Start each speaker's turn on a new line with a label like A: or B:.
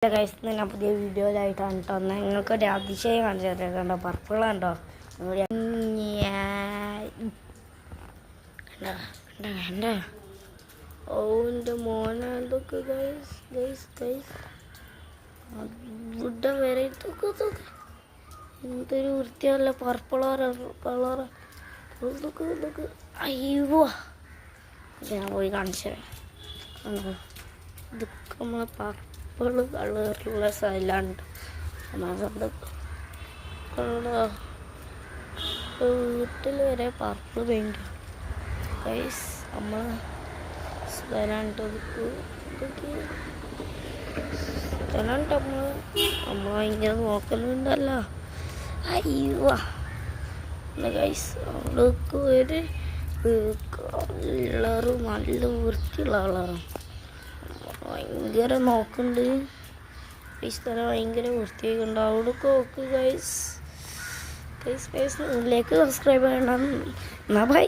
A: Guys ഞാൻ പുതിയ വീഡിയോയിലായിട്ടാണ് കേട്ടോ എന്നാൽ നിങ്ങൾക്കൊരു അതിശയം കാണിച്ചു കണ്ടോ പർപ്പിളുണ്ടോ കണ്ടോ ഓൻ്റെ മോനെ എന്തൊക്കെ ഗൈസ് ഗൈസ് ഗൈസ് ഇവിടെ വരെ ഇതൊക്കെ എന്തൊരു വൃത്തിയല്ല പർപ്പിൾ കളർ ഇതൊക്കെ അയ്യോ ഞാൻ പോയി കാണിച്ചു തരാം ഇതൊക്കെ നമ്മളെ പർപ്പിൾ കളറിലുള്ള സ്ഥലമുണ്ട് വീട്ടിൽ വരെ പർപ്പിൾ പെയിൻറ്റ് ഗൈസ് നമ്മൾ സ്ഥലമുണ്ട് ഇതൊക്കെ സ്ഥലമുണ്ട് നമ്മൾ ഭയങ്കര നോക്കുന്നുണ്ടല്ലോ അയ്യോ ഗൈസ് അവിടേക്ക് ഒരു കളറ് നല്ല വൃത്തിയുള്ള കളറാണ് ഭയങ്കര നോക്കുന്നുണ്ട് ഈ സ്ഥലം ഭയങ്കര വൃത്തിയായിട്ടുണ്ട് അവിടേക്ക് നോക്ക് ഗൈസ് ഗൈസ് ഗൈസ് ഇതിലേക്ക് സബ്സ്ക്രൈബ് ചെയ്യണം എന്നാൽ ബൈ.